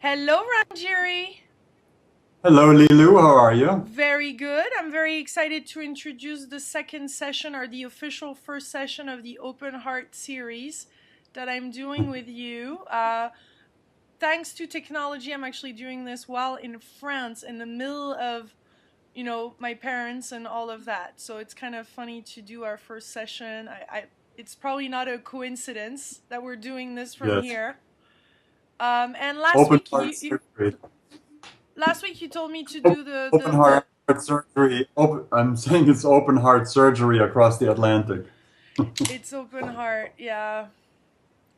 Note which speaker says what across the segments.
Speaker 1: Hello, Ram Giri.
Speaker 2: Hello, Lilu. How are you?
Speaker 1: Very good. I'm very excited to introduce the second session or the official first session of the Open Heart series that I'm doing with you. Thanks to technology, I'm actually doing this while in France in the middle of, my parents and all of that. So it's kind of funny to do our first session. It's probably not a coincidence that we're doing this from
Speaker 2: Yes.
Speaker 1: here. And last
Speaker 2: Open
Speaker 1: week
Speaker 2: heart
Speaker 1: you
Speaker 2: surgery.
Speaker 1: last week you told me to do
Speaker 2: Open heart surgery. I'm saying it's open heart surgery across the Atlantic.
Speaker 1: it's open heart, yeah.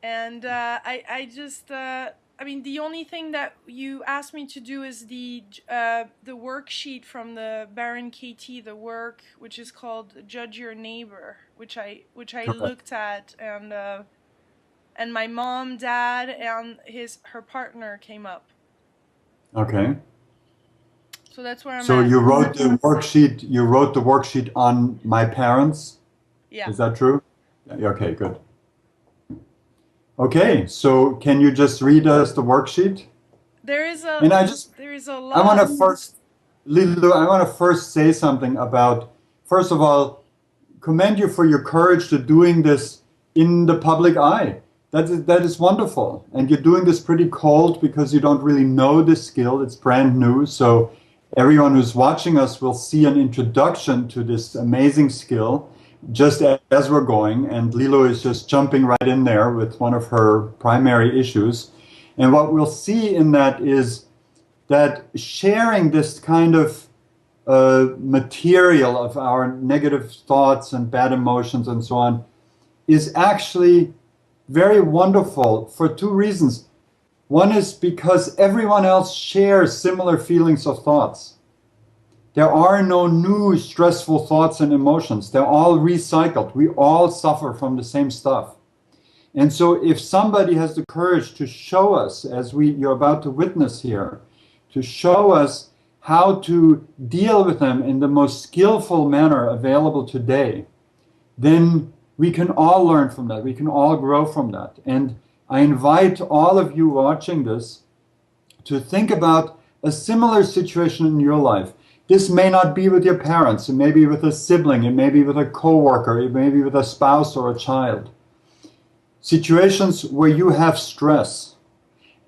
Speaker 1: And I mean, the only thing that you asked me to do is the worksheet from the Baron KT, the work which is called Judge Your Neighbor, which I
Speaker 2: Correct.
Speaker 1: looked at, and my mom, dad, and her partner came up.
Speaker 2: Okay.
Speaker 1: So that's where I'm
Speaker 2: So
Speaker 1: at.
Speaker 2: you wrote the worksheet. You wrote the worksheet on my parents.
Speaker 1: Yeah.
Speaker 2: Is that true? Yeah, okay, good. Okay. So can you just read us the worksheet?
Speaker 1: There is a
Speaker 2: And
Speaker 1: there is a
Speaker 2: I want
Speaker 1: lot.
Speaker 2: to first, Lilu, I want to first say something about, first of all, commend you for your courage to doing this in the public eye. That is wonderful. And you're doing this pretty cold because you don't really know this skill. It's brand new. So everyone who's watching us will see an introduction to this amazing skill just as we're going. And Lilo is just jumping right in there with one of her primary issues. And what we'll see in that is that sharing this kind of material of our negative thoughts and bad emotions and so on is actually very wonderful for two reasons. One is because everyone else shares similar feelings of thoughts. There are no new stressful thoughts and emotions. They're all recycled. We all suffer from the same stuff. And so if somebody has the courage to show us, as you're about to witness here, to show us how to deal with them in the most skillful manner available today, then we can all learn from that. We can all grow from that. And I invite all of you watching this to think about a similar situation in your life. This may not be with your parents, it may be with a sibling, it may be with a coworker, it may be with a spouse or a child. Situations where you have stress,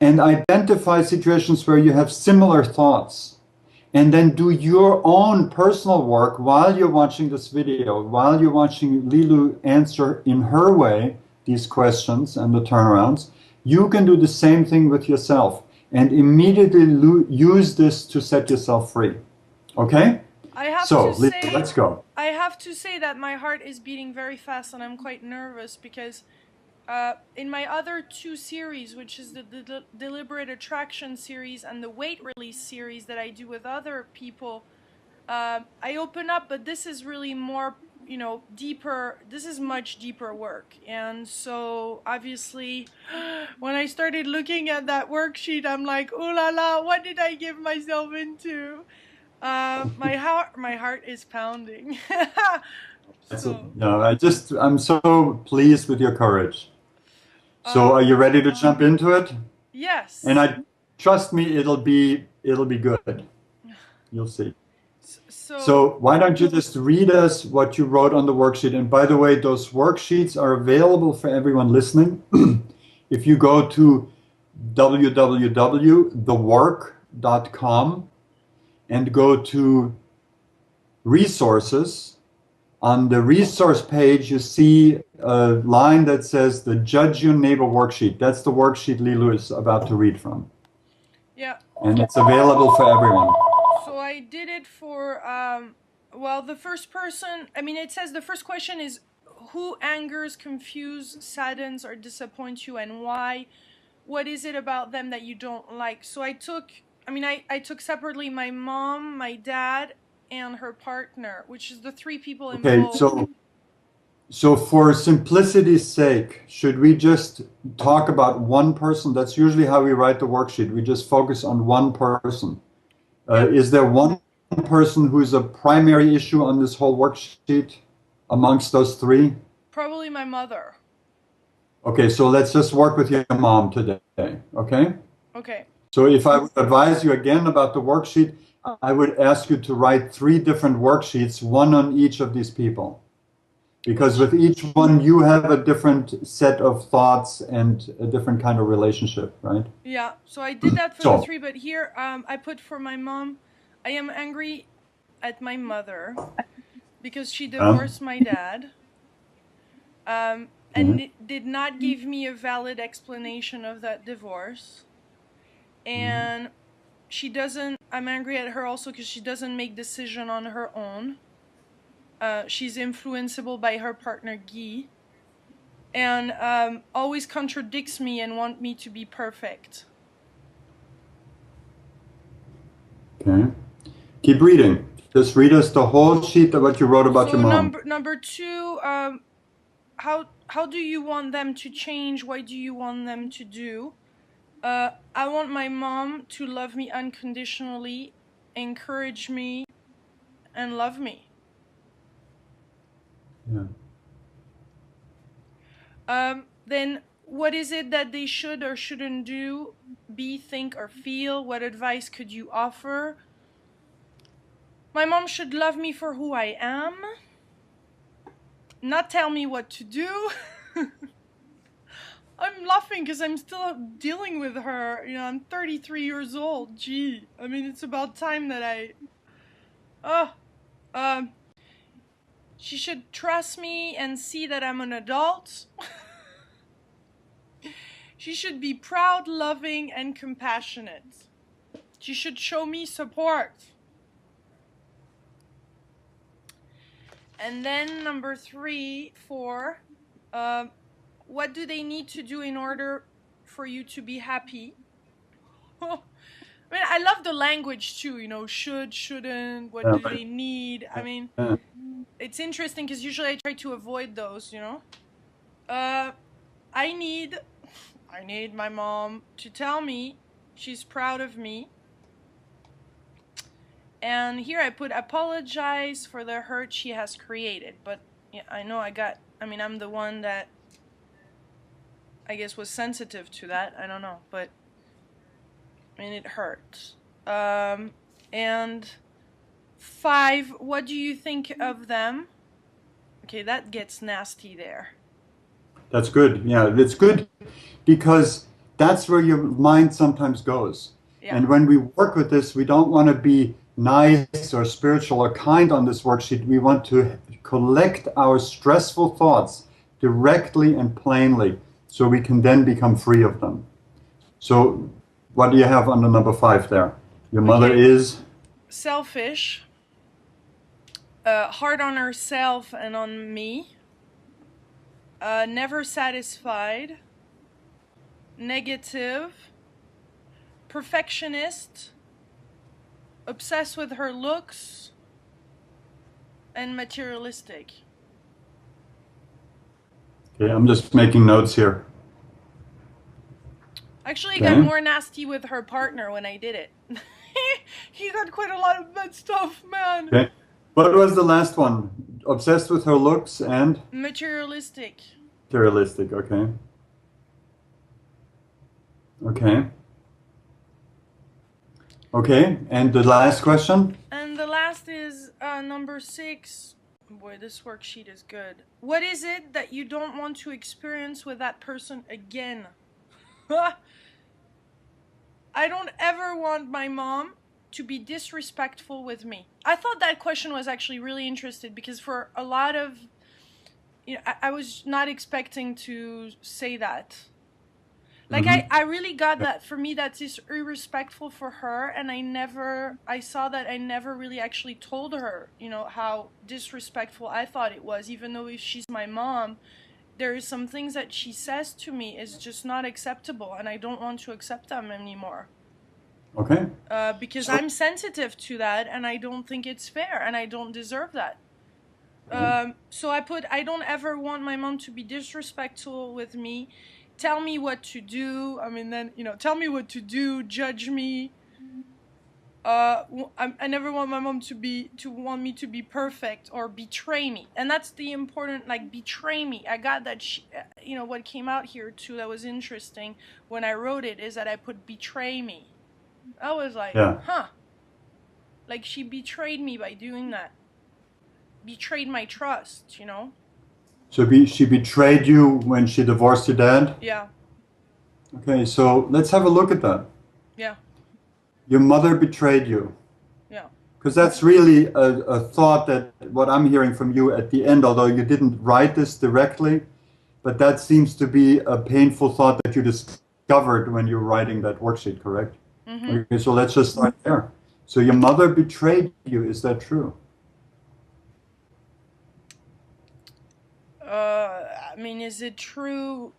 Speaker 2: and identify situations where you have similar thoughts, and then do your own personal work while you're watching this video, while you're watching Lilu answer in her way these questions and the turnarounds. You can do the same thing with yourself and immediately use this to set yourself free. Okay?
Speaker 1: I have
Speaker 2: So,
Speaker 1: to
Speaker 2: Lilu,
Speaker 1: say
Speaker 2: let's go.
Speaker 1: I have to say that my heart is beating very fast and I'm quite nervous because in my other two series, which is the deliberate attraction series and the weight release series that I do with other people, I open up, but this is really more, deeper. This is much deeper work. And so obviously, when I started looking at that worksheet, I'm like, oh la la, what did I give myself into? My heart is pounding. So,
Speaker 2: No, I'm so pleased with your courage. So,
Speaker 1: uh,
Speaker 2: are you ready to jump into it? And
Speaker 1: yes.
Speaker 2: I trust me, it'll be good. You'll see.
Speaker 1: So,
Speaker 2: So why don't you just read us what you wrote on the worksheet? And by the way, those worksheets are available for everyone listening. If you go to www.thework.com and go to resources, on the resource page, you see a line that says the Judge Your Neighbor worksheet. That's the worksheet Lilu is about to read from.
Speaker 1: yeah.
Speaker 2: And it's available for everyone.
Speaker 1: So I did it for, well, the first person, I mean, it says the first question is who angers, confuse, saddens, or disappoints you and why? What is it about them that you don't like? So I took separately my mom, my dad, and her partner, which is the three people
Speaker 2: Okay,
Speaker 1: involved.
Speaker 2: so for simplicity's sake, should we just talk about one person? That's usually how we write the worksheet. We just focus on one person.
Speaker 1: Yeah,
Speaker 2: Is there one person who's a primary issue on this whole worksheet amongst those three?
Speaker 1: probably my mother.
Speaker 2: Okay, so let's just work with your mom today. Okay?
Speaker 1: Okay.
Speaker 2: So if I would advise you again about the worksheet, I would ask you to write 3 different worksheets, one on each of these people. Because with each one, you have a different set of thoughts and a different kind of relationship, right?
Speaker 1: Yeah, so I did that for the
Speaker 2: So,
Speaker 1: 3, but here I put for my mom, I am angry at my mother because she divorced my dad, and did not give me a valid explanation of that divorce. And I'm angry at her also because she doesn't make decision on her own. She's influenceable by her partner Guy, and always contradicts me and want me to be perfect.
Speaker 2: okay. Keep reading. Just read us the whole sheet of what you wrote about
Speaker 1: So
Speaker 2: your mom.
Speaker 1: number 2, how do you want them to change? What do you want them to do? I want my mom to love me unconditionally, encourage me, and love me.
Speaker 2: Yeah.
Speaker 1: Then what is it that they should or shouldn't do, be, think, or feel? What advice could you offer? My mom should love me for who I am, not tell me what to do. I'm laughing because I'm still dealing with her. You know, I'm 33 years old. Gee, I mean, it's about time that she should trust me and see that I'm an adult. She should be proud, loving, and compassionate. She should show me support. And then number 3, 4, what do they need to do in order for you to be happy? I mean, I love the language too, you know, should, shouldn't, what do they need? I mean, it's interesting because usually I try to avoid those, you know. I need my mom to tell me she's proud of me. And here I put apologize for the hurt she has created. But yeah, I know I'm the one that I guess was sensitive to that. I don't know, but I mean, it hurts. And 5, what do you think of them? Okay, that gets nasty there.
Speaker 2: That's good. Yeah, it's good because that's where your mind sometimes goes.
Speaker 1: Yeah.
Speaker 2: And when we work with this, we don't want to be nice or spiritual or kind on this worksheet. We want to collect our stressful thoughts directly and plainly so we can then become free of them. So, what do you have under number 5 there? Your mother is
Speaker 1: selfish, hard on herself and on me, never satisfied, negative, perfectionist, obsessed with her looks, and materialistic.
Speaker 2: Okay, I'm just making notes here.
Speaker 1: Actually, it got more nasty with her partner when I did it. He got quite a lot of bad stuff, man.
Speaker 2: Okay. What was the last one? Obsessed with her looks and?
Speaker 1: Materialistic.
Speaker 2: Materialistic, okay. Okay. Okay, and the last question?
Speaker 1: And the last is number 6. Boy, this worksheet is good. What is it that you don't want to experience with that person again? I don't ever want my mom to be disrespectful with me. I thought that question was actually really interesting because for a lot of, you know, I was not expecting to say that. Like, I really got that. For me, that's irrespectful for her, and I saw that I never really actually told her, you know, how disrespectful I thought it was, even though if she's my mom, there is some things that she says to me is just not acceptable, and I don't want to accept them anymore.
Speaker 2: Okay.
Speaker 1: Because I'm sensitive to that, and I don't think it's fair, and I don't deserve that. So I put, I don't ever want my mom to be disrespectful with me, tell me what to do. I mean, then, you know, tell me what to do, judge me. I never want my mom to want me to be perfect or betray me. And that's the important, like, betray me. I got that, you know, what came out here too that was interesting when I wrote it is that I put betray me. I was like,
Speaker 2: Yeah.
Speaker 1: huh. Like, she betrayed me by doing that. Betrayed my trust, you know?
Speaker 2: So she betrayed you when she divorced your dad?
Speaker 1: Yeah,
Speaker 2: Okay, so let's have a look at that.
Speaker 1: yeah,
Speaker 2: Your mother betrayed you.
Speaker 1: yeah.
Speaker 2: Because that's really a thought that what I'm hearing from you at the end, although you didn't write this directly, but that seems to be a painful thought that you discovered when you were writing that worksheet, correct?
Speaker 1: Mm-hmm.
Speaker 2: Okay, so let's just start there. So your mother betrayed you, is that true?
Speaker 1: I mean, is it true?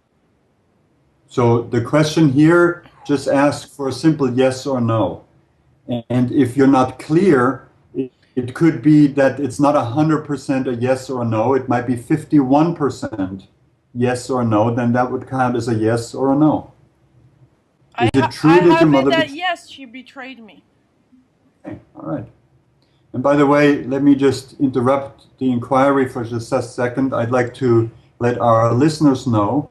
Speaker 2: So the question here just asks for a simple yes or no. And if you're not clear, it could be that it's not 100% a yes or no. It might be 51% yes or no. Then that would count as a yes or a no. Is it
Speaker 1: I
Speaker 2: true that your
Speaker 1: have it
Speaker 2: mother
Speaker 1: that
Speaker 2: betrayed?
Speaker 1: yes, she betrayed me.
Speaker 2: Okay, all right. And by the way, let me just interrupt the inquiry for just a second. I'd like to let our listeners know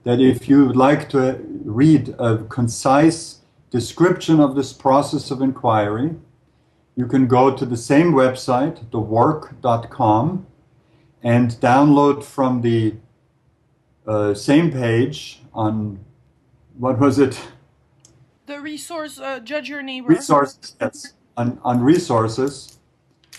Speaker 2: that if you would like to read a concise description of this process of inquiry, you can go to the same website, thework.com, and download from the same page on, what was it?
Speaker 1: The resource, judge your neighbor.
Speaker 2: Resources, yes. On resources,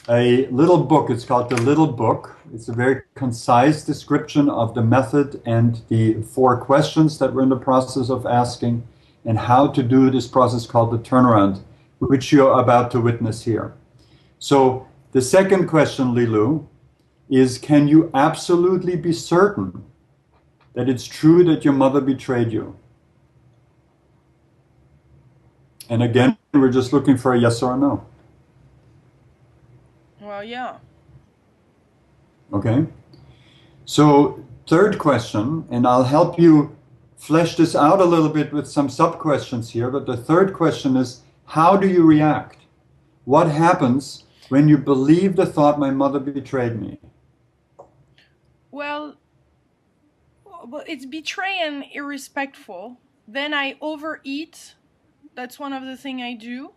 Speaker 2: a little book. It's called The Little Book. It's a very concise description of the method and the 4 questions that we're in the process of asking and how to do this process called the turnaround, which you're about to witness here. So the second question, Lilu, is can you absolutely be certain that it's true that your mother betrayed you? And again, we're just looking for a yes or a no.
Speaker 1: Well, yeah.
Speaker 2: Okay? So third question, and I'll help you flesh this out a little bit with some sub-questions here, but the third question is, how do you react? What happens when you believe the thought, my mother betrayed me?
Speaker 1: Well, it's betray and irrespectful. Then I overeat. That's one of the things I do.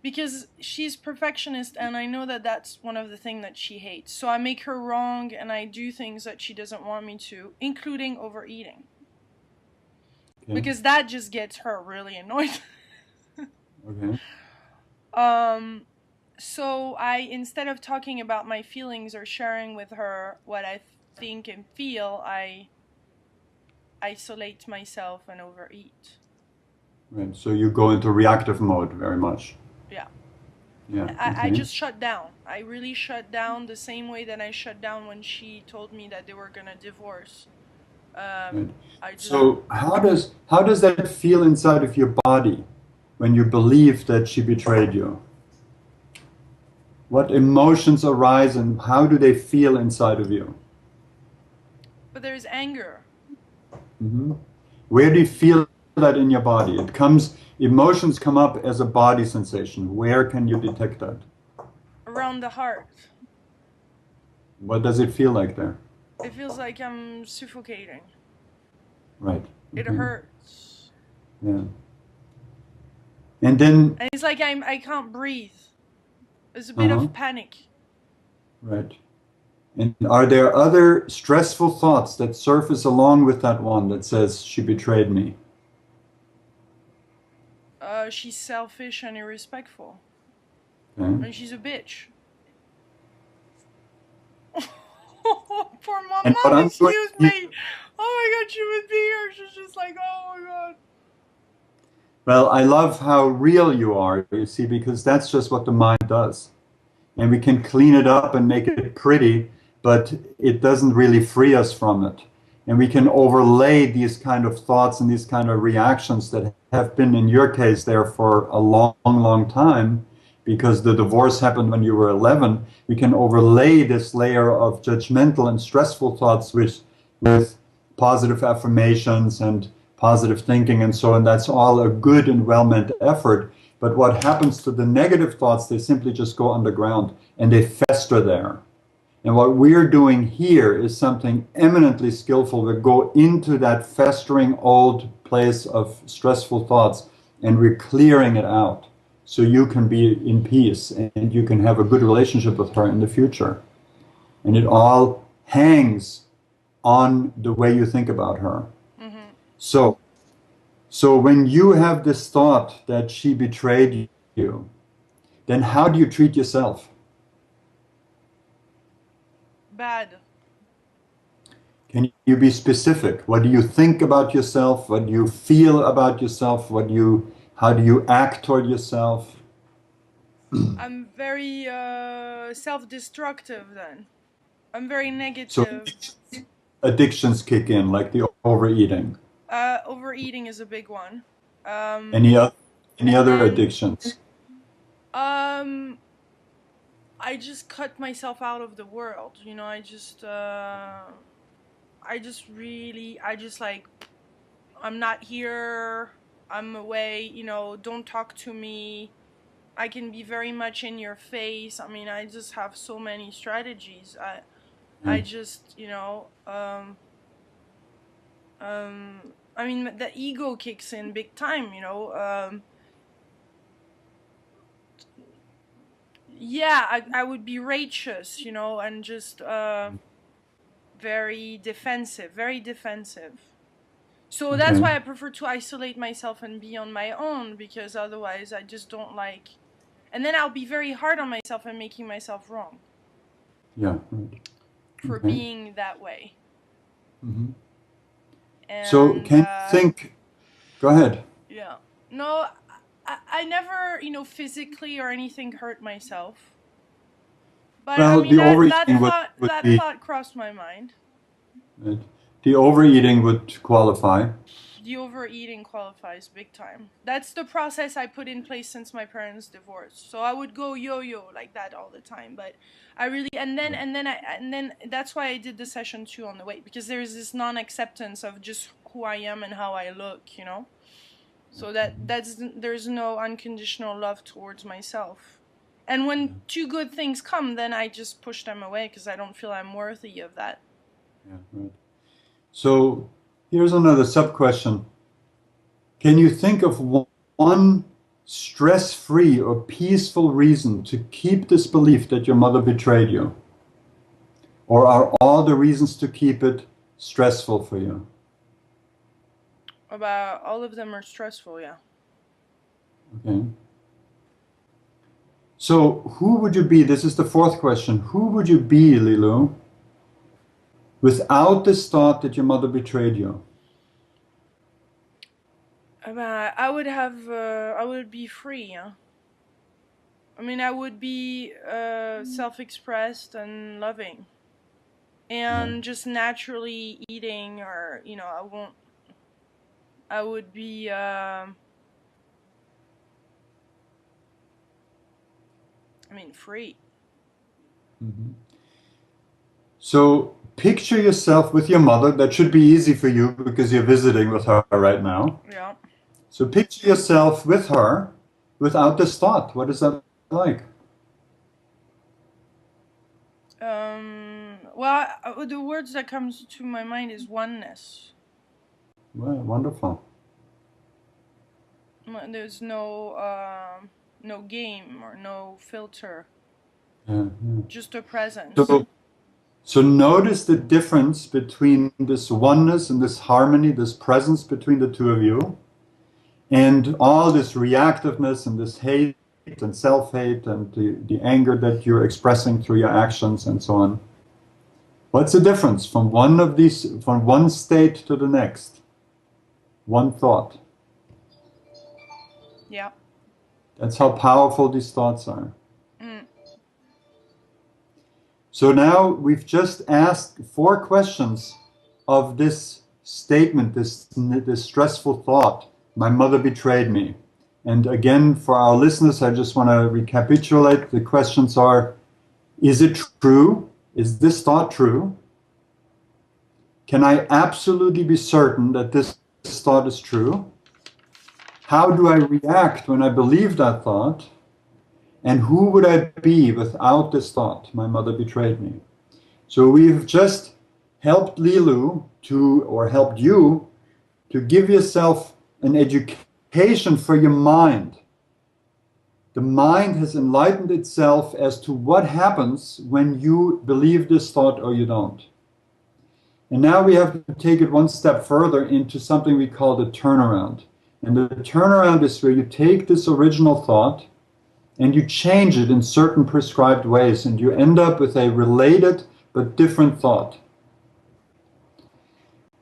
Speaker 1: Because she's perfectionist and I know that that's one of the things that she hates. So I make her wrong and I do things that she doesn't want me to, including overeating.
Speaker 2: Okay.
Speaker 1: Because that just gets her really annoyed.
Speaker 2: Okay.
Speaker 1: So instead of talking about my feelings or sharing with her what I think and feel, I isolate myself and overeat.
Speaker 2: Right. So you go into reactive mode very much.
Speaker 1: Yeah.
Speaker 2: Yeah.
Speaker 1: I
Speaker 2: Okay.
Speaker 1: just shut down. I really shut down the same way that I shut down when she told me that they were gonna divorce.
Speaker 2: Right.
Speaker 1: I just
Speaker 2: So how does that feel inside of your body when you believe that she betrayed you? What emotions arise and how do they feel inside of you?
Speaker 1: but there's anger.
Speaker 2: Hmm. Where do you feel that in your body? Emotions come up as a body sensation. Where can you detect that?
Speaker 1: Around the heart.
Speaker 2: What does it feel like there?
Speaker 1: It feels like I'm suffocating.
Speaker 2: Right.
Speaker 1: It
Speaker 2: Okay.
Speaker 1: hurts.
Speaker 2: Yeah. And then,
Speaker 1: And it's like I can't breathe. There's a bit
Speaker 2: uh-huh.
Speaker 1: of panic.
Speaker 2: Right. And are there other stressful thoughts that surface along with that one that says she betrayed me?
Speaker 1: She's selfish and irrespectful.
Speaker 2: Okay.
Speaker 1: And she's a bitch. Poor mom.
Speaker 2: And what
Speaker 1: Mom,
Speaker 2: I'm doing
Speaker 1: excuse
Speaker 2: here,
Speaker 1: me. Oh my god, she would be here. She's just like, oh my god.
Speaker 2: well, I love how real you are, you see, because that's just what the mind does. And we can clean it up and make it pretty, but it doesn't really free us from it. And we can overlay these kind of thoughts and these kind of reactions that have been, in your case, there for a long, long time, because the divorce happened when you were 11. We can overlay this layer of judgmental and stressful thoughts with positive affirmations and positive thinking and so on. That's all a good and well-meant effort. But what happens to the negative thoughts, they simply just go underground and they fester there. And what we're doing here is something eminently skillful. We go into that festering old place of stressful thoughts and we're clearing it out so you can be in peace and you can have a good relationship with her in the future. And it all hangs on the way you think about her.
Speaker 1: Mm-hmm.
Speaker 2: So when you have this thought that she betrayed you, then how do you treat yourself?
Speaker 1: Bad.
Speaker 2: Can you be specific? What do you think about yourself? What do you feel about yourself? How do you act toward yourself?
Speaker 1: I'm very self-destructive then. I'm very
Speaker 2: So
Speaker 1: negative.
Speaker 2: addictions kick in, like the overeating.
Speaker 1: Overeating is a big one.
Speaker 2: Any other
Speaker 1: And then
Speaker 2: addictions?
Speaker 1: I just cut myself out of the world. You know, I just like, I'm not here. I'm away. You know, don't talk to me. I can be very much in your face. I mean, I just have so many strategies. I just, you know, I mean, the ego kicks in big time, you know. Yeah, I would be righteous, you know, and just very defensive, very defensive. So that's
Speaker 2: Okay.
Speaker 1: why I prefer to isolate myself and be on my own, because otherwise I just don't like. And then I'll be very hard on myself and making myself wrong
Speaker 2: Yeah. Right.
Speaker 1: for
Speaker 2: Okay.
Speaker 1: being that way.
Speaker 2: Mm-hmm. So
Speaker 1: And
Speaker 2: can you think? Go ahead.
Speaker 1: yeah, no, I never, you know, physically or anything hurt myself. But I
Speaker 2: Well,
Speaker 1: mean,
Speaker 2: the overeating would
Speaker 1: that
Speaker 2: be
Speaker 1: thought crossed my mind.
Speaker 2: right. The overeating would qualify.
Speaker 1: The overeating qualifies big time. That's the process I put in place since my parents' divorce. So I would go yo-yo like that all the time. But I really and then that's why I did the session 2 on the weight, because there's this non-acceptance of just who I am and how I look, you know. So there's no unconditional love towards myself. And when 2 good things come, then I just push them away because I don't feel I'm worthy of that.
Speaker 2: Yeah, right. So here's another sub question. Can you think of one stress-free or peaceful reason to keep this belief that your mother betrayed you? Or are all the reasons to keep it stressful for you?
Speaker 1: About all of them are stressful, yeah.
Speaker 2: Okay. So who would you be? This is the 4th question. Who would you be, Lilu, without this thought that your mother betrayed you?
Speaker 1: I would be free, yeah. I mean, I would be self-expressed and loving. And just naturally eating, or, you know, I would be, free.
Speaker 2: Mm-hmm. So picture yourself with your mother. That should be easy for you because you're visiting with her right now.
Speaker 1: Yeah.
Speaker 2: So picture yourself with her without this thought. What is that like?
Speaker 1: Well, the words that comes to my mind is oneness.
Speaker 2: Well, wonderful.
Speaker 1: There's no game or no filter.
Speaker 2: Yeah.
Speaker 1: Just a presence.
Speaker 2: So notice the difference between this oneness and this harmony, this presence between the two of you, and all this reactiveness and this hate and self-hate and the anger that you're expressing through your actions and so on. What's the difference from one state to the next? One thought.
Speaker 1: Yeah.
Speaker 2: That's how powerful these thoughts are. So now we've just asked 4 questions of this statement, this stressful thought, my mother betrayed me. And again, for our listeners, I just want to recapitulate. The questions are, is it true? Is this thought true? Can I absolutely be certain that this thought is true? How do I react when I believe that thought? And who would I be without this thought? My mother betrayed me. So we've just helped helped you to give yourself an education patient for your mind. The mind has enlightened itself as to what happens when you believe this thought or you don't. And now we have to take it one step further into something we call the turnaround. And the turnaround is where you take this original thought and you change it in certain prescribed ways, and you end up with a related but different thought.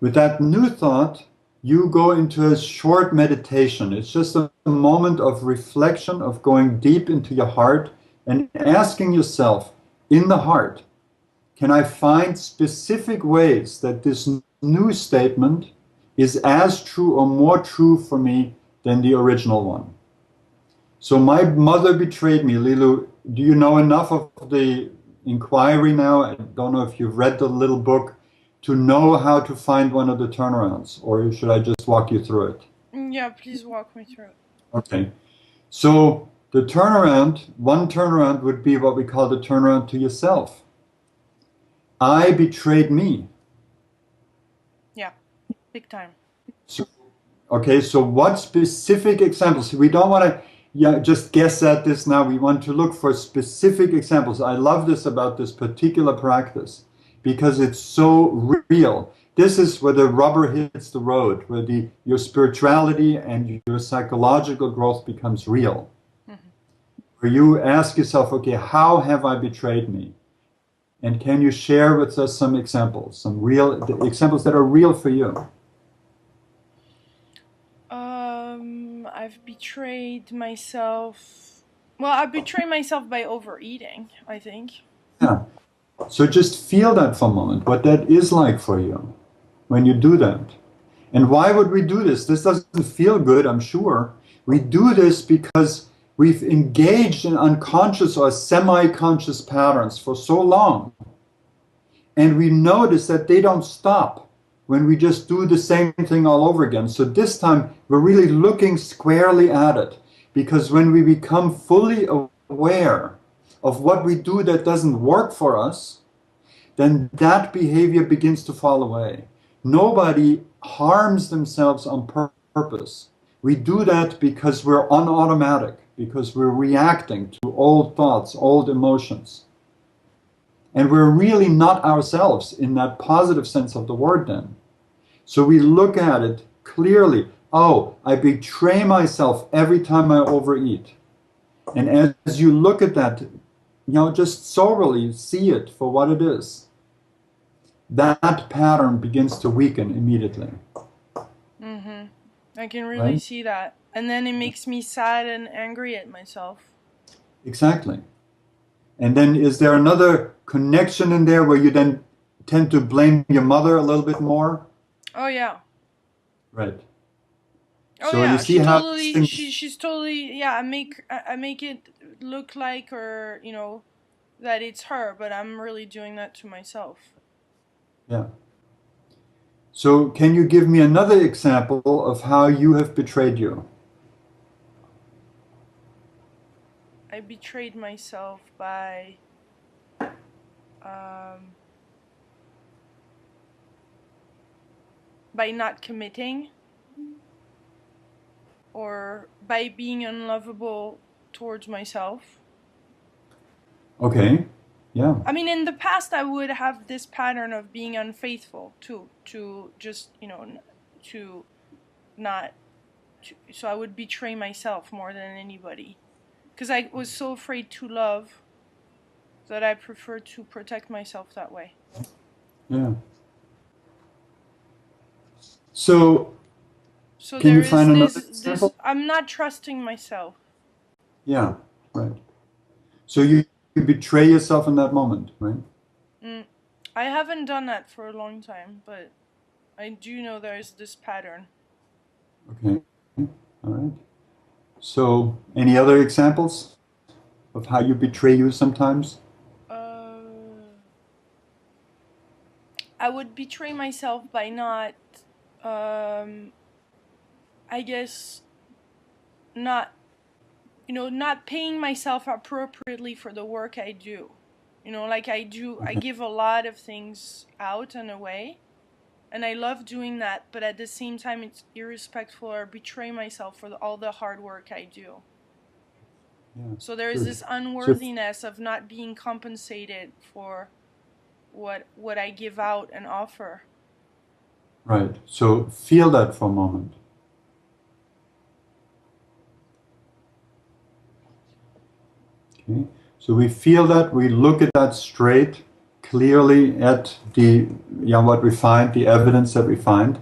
Speaker 2: With that new thought, you go into a short meditation. It's just a moment of reflection, of going deep into your heart and asking yourself, in the heart, can I find specific ways that this new statement is as true or more true for me than the original one? So my mother betrayed me. Lilu, do you know enough of the inquiry now? I don't know if you've read the little book to know how to find one of the turnarounds, or should I just walk you through it?
Speaker 1: Yeah, please walk me through it.
Speaker 2: Okay. So the turnaround, one turnaround would be what we call the turnaround to yourself. I betrayed me.
Speaker 1: Yeah, big time.
Speaker 2: So, okay, so what specific examples? We don't want to just guess at this now. We want to look for specific examples. I love this about this particular practice because it's so real. This is where the rubber hits the road, where your spirituality and your psychological growth becomes real. Mm-hmm. Where you ask yourself, okay, how have I betrayed me? And can you share with us some examples, some real examples that are real for you?
Speaker 1: I've betrayed myself. Well, I betray myself by overeating, I think.
Speaker 2: Yeah. So just feel that for a moment, what that is like for you when you do that. And why would we do this? This doesn't feel good, I'm sure. We do this because we've engaged in unconscious or semi-conscious patterns for so long. And we notice that they don't stop when we just do the same thing all over again. So this time we're really looking squarely at it, because when we become fully aware of what we do that doesn't work for us, then that behavior begins to fall away. Nobody harms themselves on purpose. We do that because we're on automatic, because we're reacting to old thoughts, old emotions. And we're really not ourselves in that positive sense of the word then. So we look at it clearly. Oh, I betray myself every time I overeat. And as you look at that, just soberly see it for what it is. That pattern begins to weaken immediately.
Speaker 1: Mm-hmm. I can really see that. And then it makes me sad and angry at myself.
Speaker 2: Exactly. And then is there another connection in there where you then tend to blame your mother a little bit more?
Speaker 1: Oh, yeah.
Speaker 2: Right.
Speaker 1: Oh,
Speaker 2: so
Speaker 1: yeah.
Speaker 2: you see how
Speaker 1: she's totally, yeah, I make it look like, or, that it's her, but I'm really doing that to myself.
Speaker 2: Yeah. So can you give me another example of how you have betrayed you?
Speaker 1: I betrayed myself by not committing, or by being unlovable towards myself.
Speaker 2: Okay. Yeah.
Speaker 1: I mean, in the past, I would have this pattern of being unfaithful to just, to not, so I would betray myself more than anybody. Because I was so afraid to love that I prefer to protect myself that way.
Speaker 2: Yeah. So can
Speaker 1: there
Speaker 2: you find another example?
Speaker 1: I'm not trusting myself.
Speaker 2: Yeah, right. So you betray yourself in that moment, right?
Speaker 1: I haven't done that for a long time, but I do know there's this pattern.
Speaker 2: Okay. All right. So any other examples of how you betray you sometimes?
Speaker 1: I would betray myself by not, I guess, not paying myself appropriately for the work I do. Like I give a lot of things out and away, And I love doing that, but at the same time, it's irrespectful or betray myself for all the hard work I do.
Speaker 2: Yeah.
Speaker 1: So there is
Speaker 2: Good.
Speaker 1: this
Speaker 2: So,
Speaker 1: unworthiness of not being compensated for what I give out and offer.
Speaker 2: right. So feel that for a moment. Okay. So we feel that, we look at that straight, clearly at the, what we find, the evidence that we find,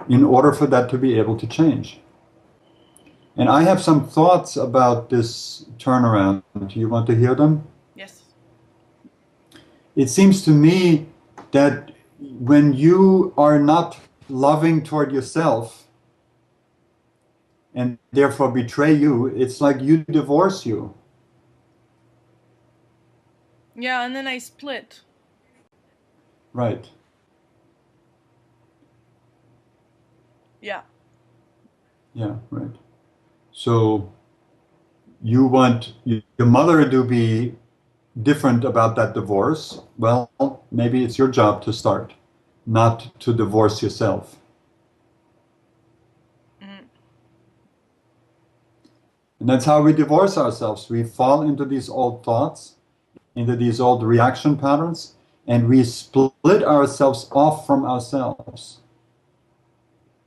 Speaker 2: in order for that to be able to change. And I have some thoughts about this turnaround. Do you want to hear them?
Speaker 1: Yes.
Speaker 2: It seems to me that when you are not loving toward yourself and therefore betray you, it's like you divorce you.
Speaker 1: Yeah, and then I split.
Speaker 2: Right.
Speaker 1: Yeah.
Speaker 2: Yeah, right. So you want your mother to be different about that divorce. Well, maybe it's your job to start, not to divorce yourself.
Speaker 1: Mm.
Speaker 2: And that's how we divorce ourselves. We fall into these old thoughts, into these old reaction patterns, and we split ourselves off from ourselves.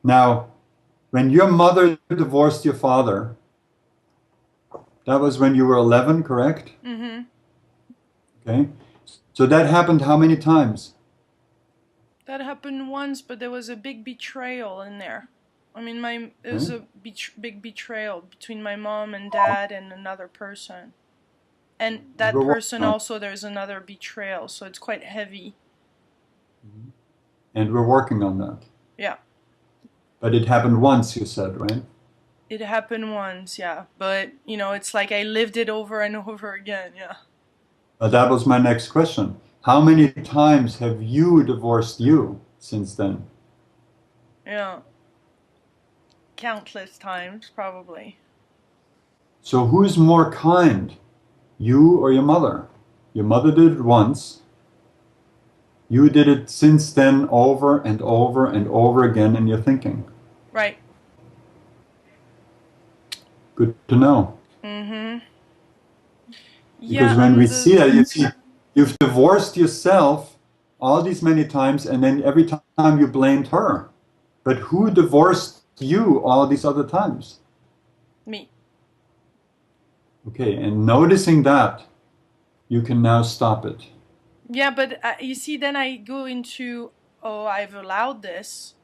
Speaker 2: Now, when your mother divorced your father, that was when you were 11, correct?
Speaker 1: Mm-hmm.
Speaker 2: Okay. So that happened how many times?
Speaker 1: That happened once, but there was a big betrayal in there. I mean, it was
Speaker 2: Okay.
Speaker 1: a big betrayal between my mom and dad and another person. And
Speaker 2: And
Speaker 1: that
Speaker 2: we're working
Speaker 1: person
Speaker 2: on
Speaker 1: also, there's another betrayal, so it's quite heavy.
Speaker 2: and we're working on that.
Speaker 1: Yeah.
Speaker 2: But it happened once, you said, right?
Speaker 1: It happened once, yeah. But, it's like I lived it over and over again, yeah.
Speaker 2: But that was my next question. How many times have you divorced you since then?
Speaker 1: Yeah. Countless times, probably.
Speaker 2: So who's more kind, you or your mother? Your mother did it once. You did it since then over and over and over again in your thinking.
Speaker 1: Right.
Speaker 2: Good to know.
Speaker 1: Mm-hmm.
Speaker 2: Because
Speaker 1: Yeah,
Speaker 2: when we
Speaker 1: and
Speaker 2: see that, you see, you've divorced yourself all these many times, and then every time you blamed her. But who divorced you all these other times?
Speaker 1: me.
Speaker 2: Okay, and noticing that, you can now stop it.
Speaker 1: Yeah, but you see, then I go into, oh, I've allowed this.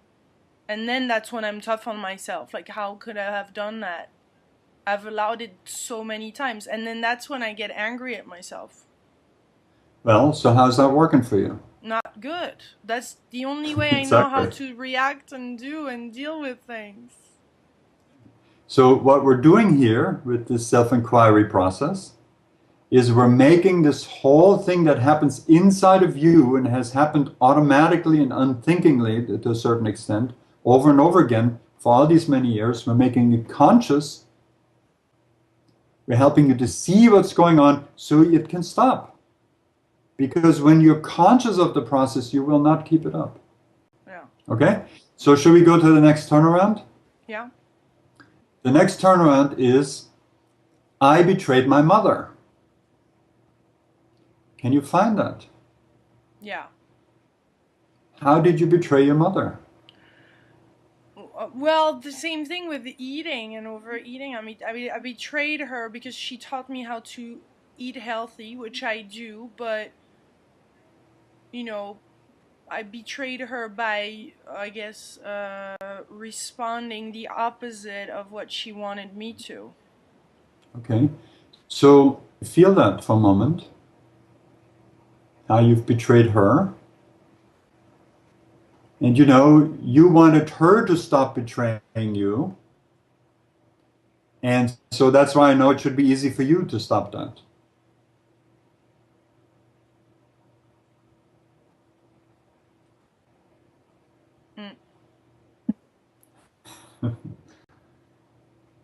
Speaker 1: And then that's when I'm tough on myself. Like, how could I have done that? I've allowed it so many times. And then that's when I get angry at myself.
Speaker 2: Well, so how's that working for you?
Speaker 1: Not good. That's the only way I know how
Speaker 2: Exactly.
Speaker 1: to react and do and deal with things.
Speaker 2: So what we're doing here with this self-inquiry process is we're making this whole thing that happens inside of you and has happened automatically and unthinkingly to a certain extent over and over again for all these many years. We're making it conscious. We're helping you to see what's going on so it can stop. Because when you're conscious of the process, you will not keep it up.
Speaker 1: Yeah.
Speaker 2: Okay? So should we go to the next turnaround?
Speaker 1: Yeah.
Speaker 2: The next turnaround is I betrayed my mother. Can you find that?
Speaker 1: Yeah.
Speaker 2: How did you betray your mother?
Speaker 1: Well, the same thing with eating and overeating. I betrayed her because she taught me how to eat healthy, which I do, but, you know, I betrayed her by, I guess, responding the opposite of what she wanted me to.
Speaker 2: Okay. So feel that for a moment. How you've betrayed her. And you wanted her to stop betraying you. And so that's why I know it should be easy for you to stop that.
Speaker 1: Mm.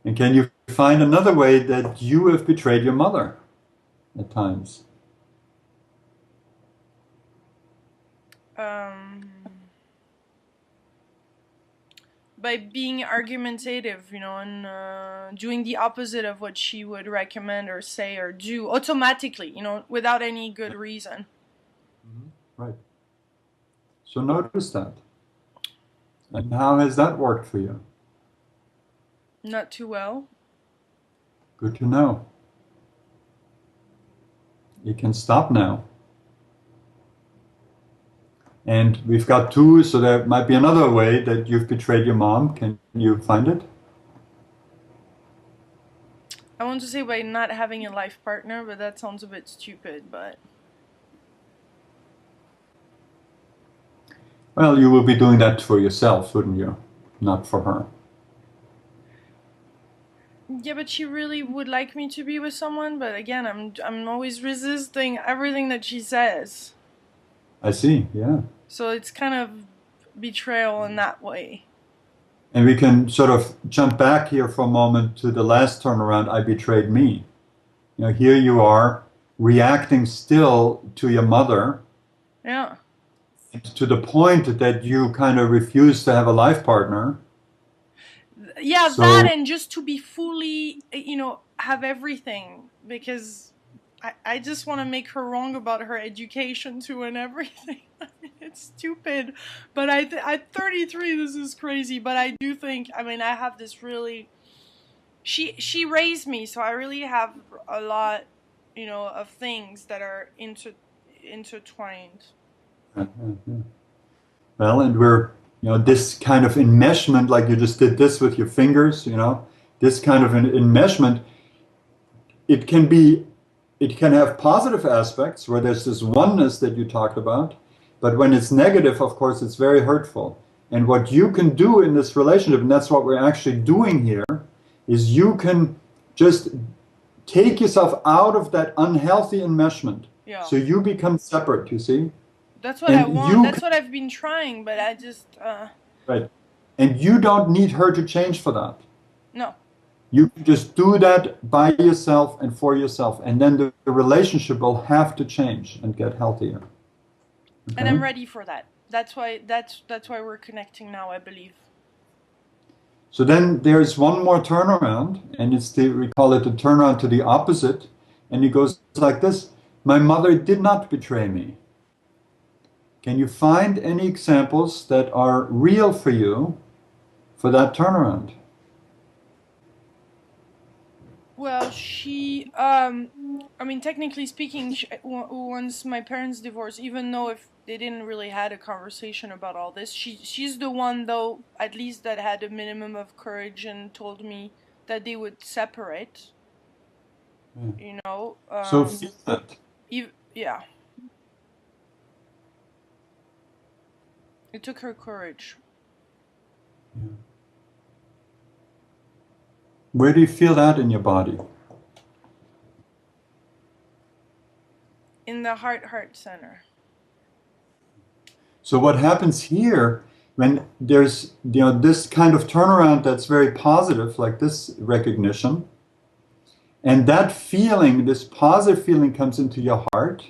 Speaker 2: And can you find another way that you have betrayed your mother at times?
Speaker 1: Um, by being argumentative, you know, and doing the opposite of what she would recommend or say or do automatically, you know, without any good reason.
Speaker 2: Right. So notice that. And how has that worked for you?
Speaker 1: Not too well.
Speaker 2: Good to know. You can stop now. And we've got two, so there might be another way that you've betrayed your mom. Can you find it?
Speaker 1: I want to say by not having a life partner, but that sounds a bit stupid, but...
Speaker 2: Well, you will be doing that for yourself, wouldn't you? Not for her.
Speaker 1: Yeah, but she really would like me to be with someone, but again, I'm always resisting everything that she says.
Speaker 2: I see, yeah.
Speaker 1: So it's kind of betrayal in that way.
Speaker 2: And we can sort of jump back here for a moment to the last turnaround, I betrayed me. You know, here you are reacting still to your mother.
Speaker 1: Yeah.
Speaker 2: To the point that you kind of refuse to have a life partner.
Speaker 1: Yeah,
Speaker 2: So,
Speaker 1: that, and just to be fully, you know, have everything, because I just want to make her wrong about her education too and everything. I mean, it's stupid, but at 33 this is crazy, but I do think, I mean, I have this really, she raised me, so I really have a lot, you know, of things that are intertwined.
Speaker 2: Well, and we're, you know, this kind of enmeshment, like you just did this with your fingers, you know, this kind of an enmeshment, it can have positive aspects where there's this oneness that you talked about, but when it's negative, of course, it's very hurtful. And what you can do in this relationship, and that's what we're actually doing here, is you can just take yourself out of that unhealthy enmeshment.
Speaker 1: Yeah.
Speaker 2: So you become separate, you see?
Speaker 1: That's what I want. That's what I've been trying, but I just...
Speaker 2: Right. And you don't need her to change for that.
Speaker 1: No.
Speaker 2: You can just do that by yourself and for yourself, and then the relationship will have to change and get healthier. Okay?
Speaker 1: And I'm ready for that. That's why we're connecting now, I believe.
Speaker 2: So then there's one more turnaround, and we call it the turnaround to the opposite, and it goes like this: my mother did not betray me. Can you find any examples that are real for you for that turnaround?
Speaker 1: Well, I mean, technically speaking, once my parents divorced, even though if they didn't really had a conversation about all this, she's the one, though, at least that had a minimum of courage and told me that they would separate. Yeah. You know.
Speaker 2: So feel that.
Speaker 1: Yeah. It took her courage.
Speaker 2: Yeah. Where do you feel that in your body?
Speaker 1: In the heart center.
Speaker 2: So what happens here when there's, you know, this kind of turnaround that's very positive, like this recognition, and that feeling, this positive feeling comes into your heart,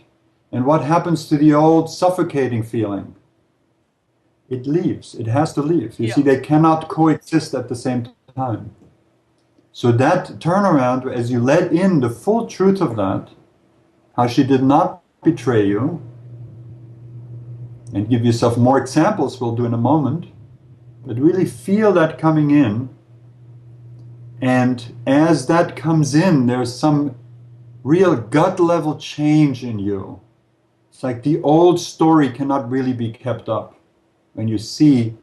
Speaker 2: and what happens to the old suffocating feeling? It leaves. It has to leave. You see, they cannot coexist at the same time. So that turnaround, as you let in the full truth of that, how she did not betray you, and give yourself more examples we'll do in a moment, but really feel that coming in. And as that comes in, there's some real gut level change in you. It's like the old story cannot really be kept up when you see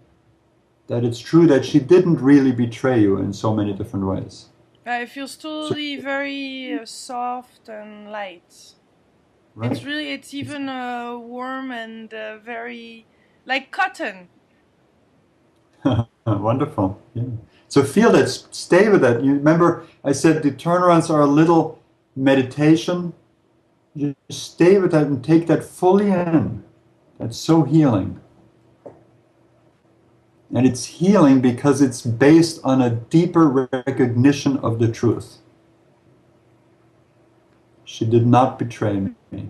Speaker 2: that it's true that she didn't really betray you in so many different ways.
Speaker 1: I feel still very soft and light.
Speaker 2: Right.
Speaker 1: It's even warm and very, like cotton.
Speaker 2: Wonderful. Yeah. So feel that, stay with that. You remember I said the turnarounds are a little meditation. You stay with that and take that fully in. That's so healing. And it's healing because it's based on a deeper recognition of the truth. She did not betray me.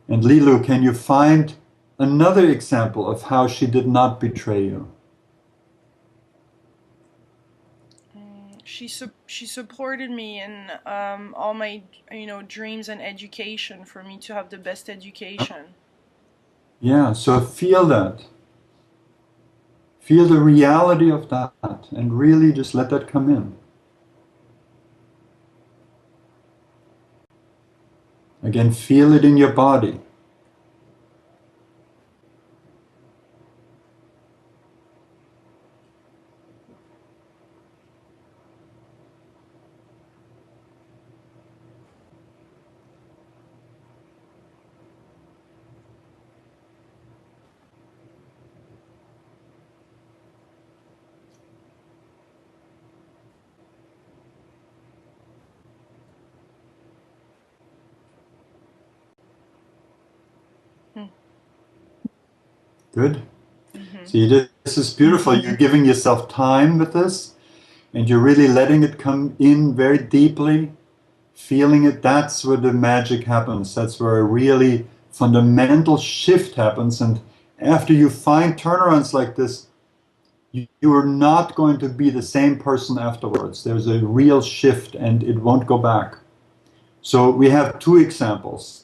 Speaker 2: And Lilu, can you find another example of how she did not betray you?
Speaker 1: She supported me in all my dreams and education for me to have the best education.
Speaker 2: Yeah, so feel that. Feel the reality of that and really just let that come in. Again, feel it in your body.
Speaker 1: Hmm.
Speaker 2: Good.
Speaker 1: Mm-hmm.
Speaker 2: See, this is beautiful. You're giving yourself time with this, and you're really letting it come in very deeply, feeling it. That's where the magic happens. That's where a really fundamental shift happens. And after you find turnarounds like this, you are not going to be the same person afterwards. There's a real shift, and it won't go back. So we have two examples.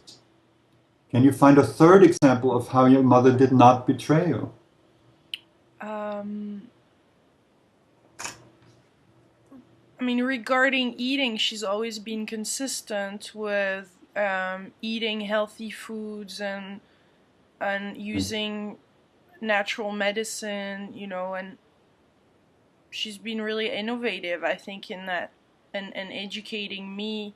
Speaker 2: Can you find a third example of how your mother did not betray you?
Speaker 1: I mean, regarding eating, she's always been consistent with eating healthy foods and using natural medicine, and she's been really innovative, I think, in that, and educating me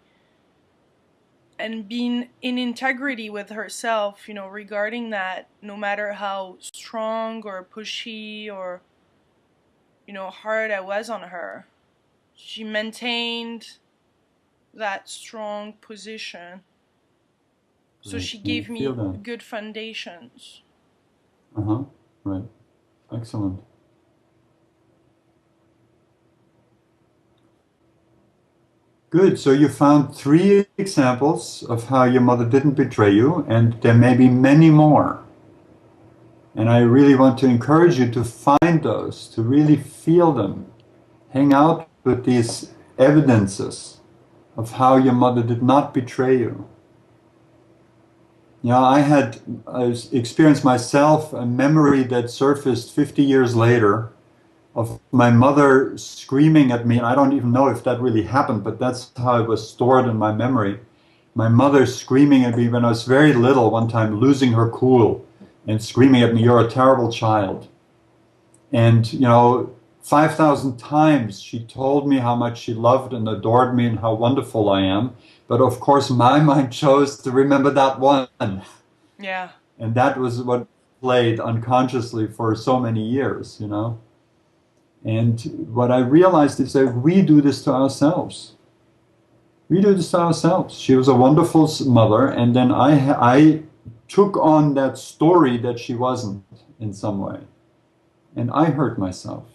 Speaker 1: and being in integrity with herself, regarding that, no matter how strong or pushy or, hard I was on her. She maintained that strong position. So
Speaker 2: Right.
Speaker 1: she
Speaker 2: Yeah,
Speaker 1: gave me
Speaker 2: feel that.
Speaker 1: good foundations.
Speaker 2: Uh-huh. Right. Excellent. Good. So you found three examples of how your mother didn't betray you, and there may be many more. And I really want to encourage you to find those, to really feel them. Hang out with these evidences of how your mother did not betray you. Yeah, I experienced myself a memory that surfaced 50 years later of my mother screaming at me. And I don't even know if that really happened, but that's how it was stored in my memory. My mother screaming at me when I was very little one time, losing her cool and screaming at me, "You're a terrible child." And, 5,000 times she told me how much she loved and adored me and how wonderful I am. But of course, my mind chose to remember that one.
Speaker 1: Yeah.
Speaker 2: And that was what played unconsciously for so many years. And what I realized is that we do this to ourselves. We do this to ourselves. She was a wonderful mother, and then I took on that story that she wasn't in some way. And I hurt myself.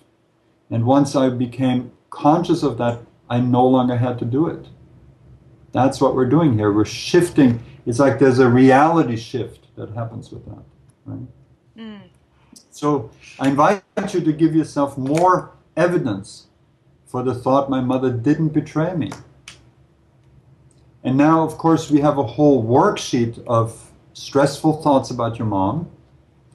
Speaker 2: And once I became conscious of that, I no longer had to do it. That's what we're doing here. We're shifting. It's like there's a reality shift that happens with that. Right?
Speaker 1: Mm.
Speaker 2: So I invite you to give yourself more evidence for the thought, my mother didn't betray me. And now, of course, we have a whole worksheet of stressful thoughts about your mom.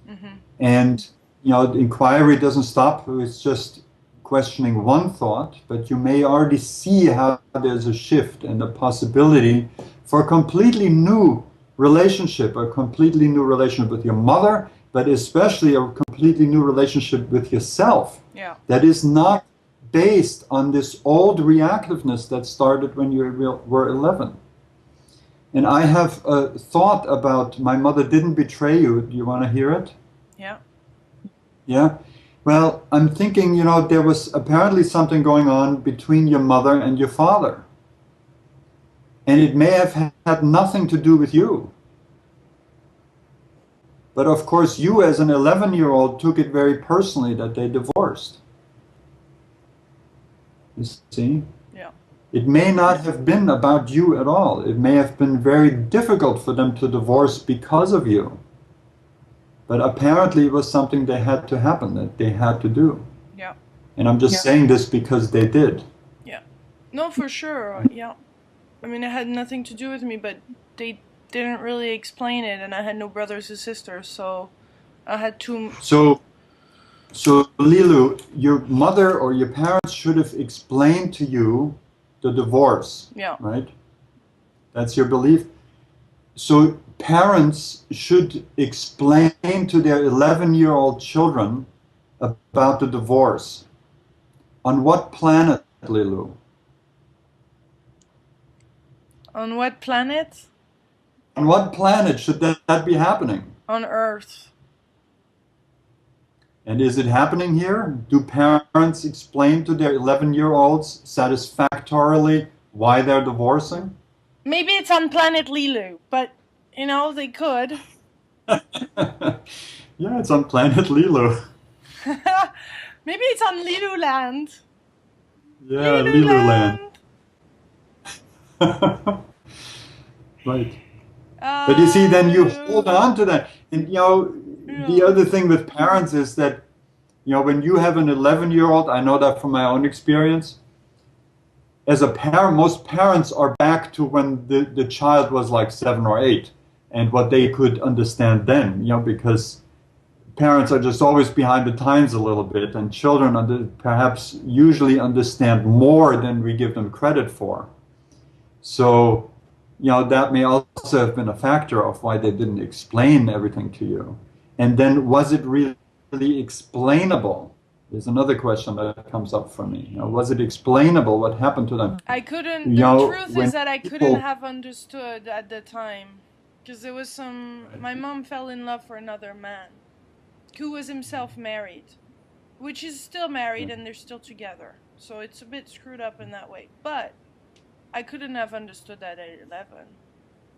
Speaker 1: Mm-hmm.
Speaker 2: And, the inquiry doesn't stop. It's just questioning one thought, but you may already see how there's a shift and a possibility for a completely new relationship, with your mother, but especially a completely new relationship with yourself.
Speaker 1: Yeah.
Speaker 2: That is not based on this old reactiveness that started when you were 11. And I have a thought about my mother didn't betray you. Do you want to hear it?
Speaker 1: Yeah.
Speaker 2: Yeah. Well, I'm thinking, there was apparently something going on between your mother and your father. And it may have had nothing to do with you. But of course, you as an 11-year-old took it very personally that they divorced. You see?
Speaker 1: Yeah.
Speaker 2: It may not have been about you at all. It may have been very difficult for them to divorce because of you. But apparently it was something that had to happen, that they had to do.
Speaker 1: Yeah.
Speaker 2: And I'm just saying this because they did.
Speaker 1: Yeah. No, for sure. Yeah. I mean, it had nothing to do with me, but they didn't really explain it, and I had no brothers or sisters, so I had to.
Speaker 2: So, Lilu, your mother or your parents should have explained to you the divorce,
Speaker 1: Yeah.
Speaker 2: right? That's your belief. So parents should explain to their 11-year-old children about the divorce. On what planet, Lilu?
Speaker 1: On what planet?
Speaker 2: On what planet should that be happening?
Speaker 1: On Earth.
Speaker 2: And is it happening here? Do parents explain to their 11-year-olds satisfactorily why they're divorcing?
Speaker 1: Maybe it's on planet Lilu, but, you know, they could.
Speaker 2: Yeah, it's on planet Lilu.
Speaker 1: Maybe it's on Lilu Land.
Speaker 2: Yeah,
Speaker 1: Lilu
Speaker 2: Land. Right. But you see, then you hold on to that. And, you know, the other thing with parents is that, you know, when you have an 11-year-old, I know that from my own experience, as a parent, most parents are back to when the child was like 7 or 8 and what they could understand then, you know, because parents are just always behind the times a little bit, and children perhaps usually understand more than we give them credit for. So, you know, that may also have been a factor of why they didn't explain everything to you. And then, was it really explainable? There's another question that comes up for me. You know, was it explainable what happened to them?
Speaker 1: I couldn't.
Speaker 2: You
Speaker 1: The
Speaker 2: know,
Speaker 1: truth
Speaker 2: when
Speaker 1: is that I
Speaker 2: people-
Speaker 1: couldn't have understood at the time, because there was some. My mom fell in love for another man, who was himself married, which is still married, and they're still together. So it's a bit screwed up in that way. But I couldn't have understood that at 11,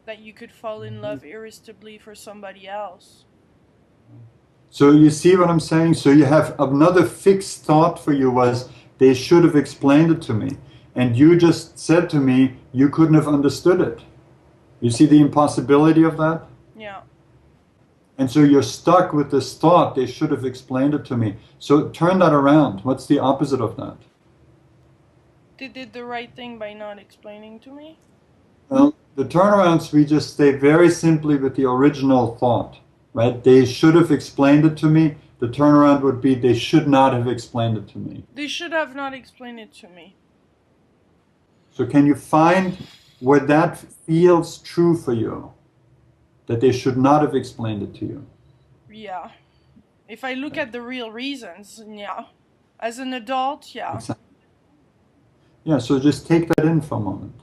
Speaker 1: that you could fall in love irresistibly for somebody else.
Speaker 2: So you see what I'm saying? So you have another fixed thought for you was they should have explained it to me. And you just said to me you couldn't have understood it. You see the impossibility of that?
Speaker 1: Yeah.
Speaker 2: And so you're stuck with this thought, they should have explained it to me. So turn that around. What's the opposite of that?
Speaker 1: They did the right thing by not explaining to me?
Speaker 2: Well, the turnarounds, we just stay very simply with the original thought, right? They should have explained it to me. The turnaround would be they should not have explained it to me.
Speaker 1: They should have not explained it to me.
Speaker 2: So can you find where that feels true for you? That they should not have explained it to you?
Speaker 1: Yeah. If I look at the real reasons, yeah. As an adult, yeah.
Speaker 2: Exactly. Yeah, so just take that in for a moment.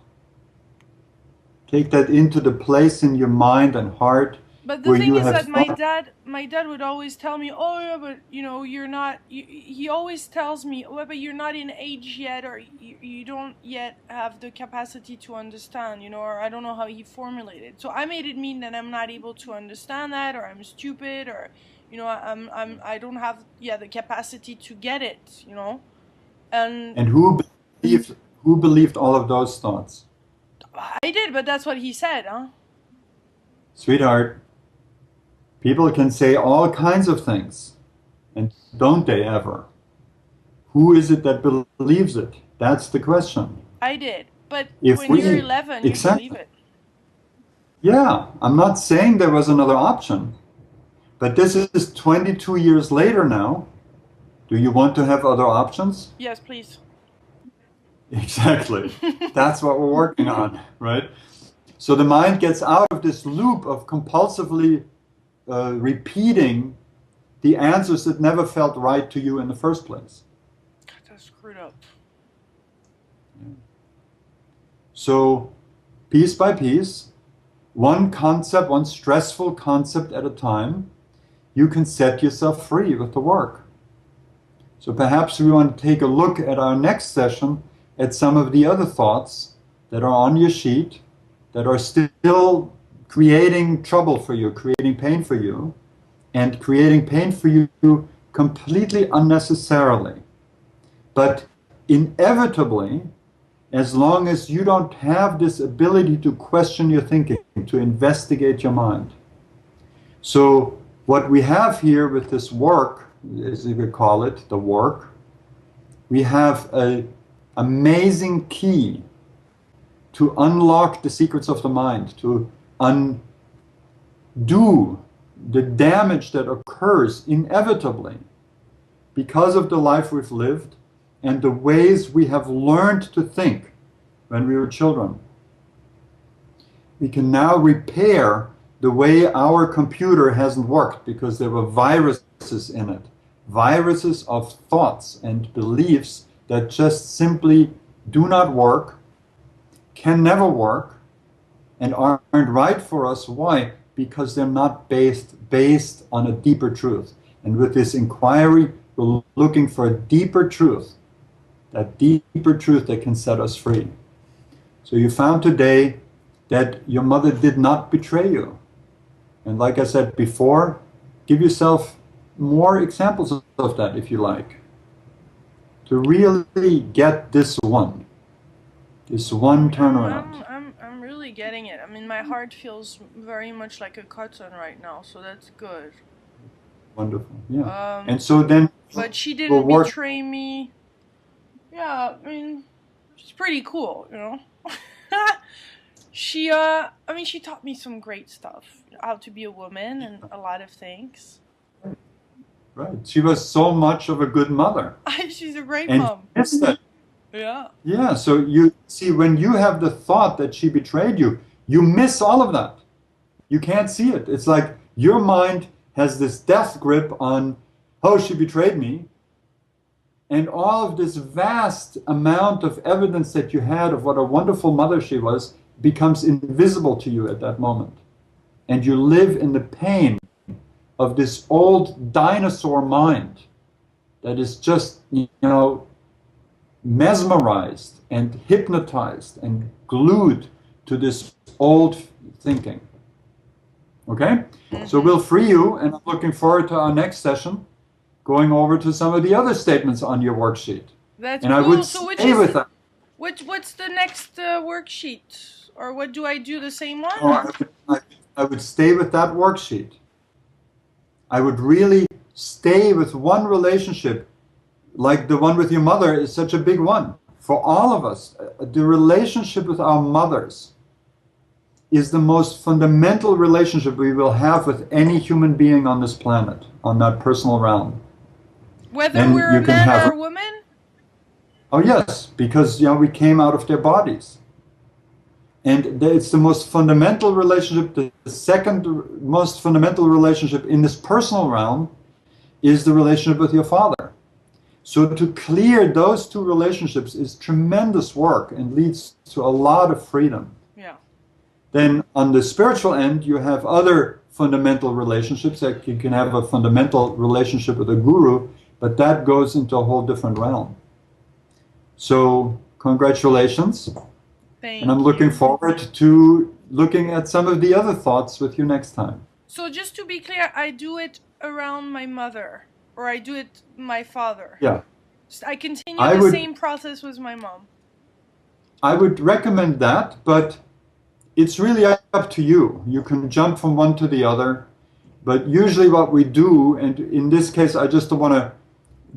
Speaker 2: Take that into the place in your mind and heart.
Speaker 1: But the
Speaker 2: where
Speaker 1: thing
Speaker 2: you
Speaker 1: is
Speaker 2: have
Speaker 1: that
Speaker 2: thought-
Speaker 1: my dad would always tell me, oh yeah, but you know, you're not, he always tells me, oh, but you're not in age yet, or you don't yet have the capacity to understand, you know, or I don't know how he formulated. So I made it mean that I'm not able to understand that, or I'm stupid, or, you know, I don't have, the capacity to get it, you know.
Speaker 2: And who believed all of those thoughts?
Speaker 1: I did, but that's what he said, huh?
Speaker 2: Sweetheart, people can say all kinds of things, and don't they ever? Who is it that believes it? That's the question.
Speaker 1: I did, but
Speaker 2: If
Speaker 1: when
Speaker 2: we-
Speaker 1: you're 11, you
Speaker 2: exactly.
Speaker 1: believe it.
Speaker 2: Yeah, I'm not saying there was another option, but this is 22 years later now. Do you want to have other options?
Speaker 1: Yes, please.
Speaker 2: Exactly. That's what we're working on, right? So the mind gets out of this loop of compulsively repeating the answers that never felt right to you in the first place.
Speaker 1: God, that's screwed up.
Speaker 2: So piece by piece, one concept, one stressful concept at a time, you can set yourself free with the work. So perhaps we want to take a look at our next session at some of the other thoughts that are on your sheet that are still creating trouble for you, creating pain for you, and creating pain for you completely unnecessarily. But inevitably, as long as you don't have this ability to question your thinking, to investigate your mind. So what we have here with this work, as you could call it, the work, we have a amazing key to unlock the secrets of the mind, to undo the damage that occurs inevitably because of the life we've lived and the ways we have learned to think when we were children. We can now repair the way our computer hasn't worked because there were viruses in it. Viruses of thoughts and beliefs that just simply do not work, can never work, and aren't right for us. Why? Because they're not based on a deeper truth. And with this inquiry, we're looking for a deeper truth, that deeper truth that can set us free. So you found today that your mother did not betray you. And like I said before, give yourself more examples of that if you like, to really get this one turnaround.
Speaker 1: I'm really getting it. I mean, my heart feels very much like a cotton right now, so that's good.
Speaker 2: Wonderful, yeah. And so then,
Speaker 1: but she didn't betray me. Yeah, I mean, she's pretty cool, you know. She taught me some great stuff, how to be a woman and a lot of things.
Speaker 2: Right. She was so much of a good mother.
Speaker 1: She's a great mom. Yeah.
Speaker 2: Yeah, so you see, when you have the thought that she betrayed you, you miss all of that. You can't see it. It's like your mind has this death grip on, oh, she betrayed me. And all of this vast amount of evidence that you had of what a wonderful mother she was becomes invisible to you at that moment. And you live in the pain of this old dinosaur mind that is just, you know, mesmerized and hypnotized and glued to this old thinking. Okay? So we'll free you, and I'm looking forward to our next session, going over to some of the other statements on your worksheet.
Speaker 1: That's
Speaker 2: and
Speaker 1: cool.
Speaker 2: I would
Speaker 1: so
Speaker 2: stay with that.
Speaker 1: What's the next worksheet? Or what do I do, the same one?
Speaker 2: Oh, I would stay with that worksheet. I would really stay with one relationship, like the one with your mother is such a big one. For all of us, the relationship with our mothers is the most fundamental relationship we will have with any human being on this planet, on that personal realm.
Speaker 1: Whether we're a man or a woman?
Speaker 2: Oh yes, because we came out of their bodies. And it's the most fundamental relationship. The second most fundamental relationship in this personal realm is the relationship with your father. So to clear those two relationships is tremendous work and leads to a lot of freedom.
Speaker 1: Yeah.
Speaker 2: Then on the spiritual end, you have other fundamental relationships. Like you can have a fundamental relationship with a guru, but that goes into a whole different realm. So congratulations. And I'm looking forward to looking at some of the other thoughts with you next time.
Speaker 1: So just to be clear, I do it around my mother, or I do it my father.
Speaker 2: Yeah.
Speaker 1: I continue the same process with my mom.
Speaker 2: I would recommend that, but it's really up to you. You can jump from one to the other, but usually what we do, and in this case, I just don't want to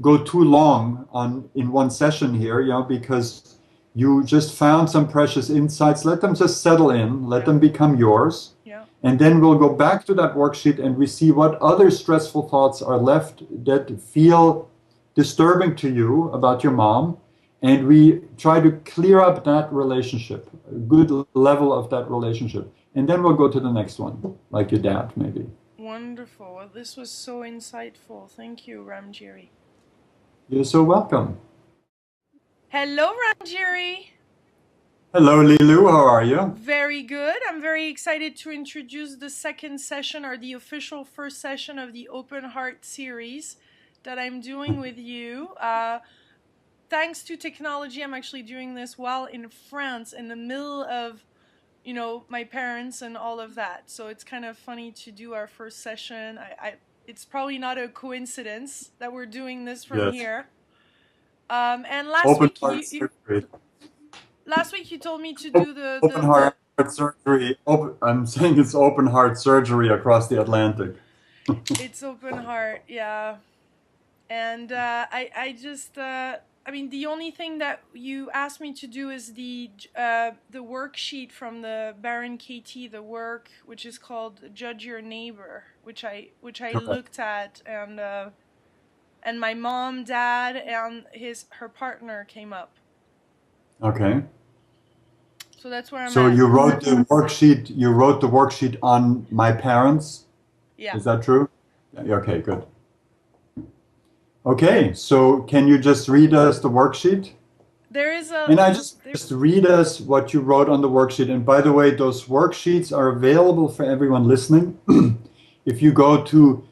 Speaker 2: go too long in one session here, because you just found some precious insights. Let them just settle in. Let them become yours.
Speaker 1: Yeah.
Speaker 2: And then we'll go back to that worksheet and we see what other stressful thoughts are left that feel disturbing to you about your mom. And we try to clear up that relationship, a good level of that relationship. And then we'll go to the next one, like your dad, maybe.
Speaker 1: Wonderful. Well, this was so insightful. Thank you, Ram Giri.
Speaker 2: You're so welcome.
Speaker 1: Hello, Ram Giri.
Speaker 2: Hello, Lilu. How are you?
Speaker 1: Very good. I'm very excited to introduce the second session, or the official first session of the Open Heart series that I'm doing with you. Thanks to technology, I'm actually doing this while in France, in the middle of, my parents and all of that. So it's kind of funny to do our first session. It's probably not a coincidence that we're doing this from here. And last week you told me to do the
Speaker 2: open heart surgery. I'm saying it's open heart surgery across the Atlantic.
Speaker 1: It's open heart, yeah. And I I mean, the only thing that you asked me to do is the worksheet from the Baron KT, the work which is called Judge Your Neighbor, which I
Speaker 2: Correct.
Speaker 1: looked at, and my mom, dad, and her partner came up.
Speaker 2: Okay.
Speaker 1: So that's where I'm
Speaker 2: So
Speaker 1: at.
Speaker 2: you wrote the worksheet. You wrote the worksheet on my parents.
Speaker 1: Yeah.
Speaker 2: Is that true? Yeah, okay, good. Okay, so can you just read us the worksheet?
Speaker 1: There is a
Speaker 2: And I just read us what you wrote on the worksheet. And by the way, those worksheets are available for everyone listening. If you go to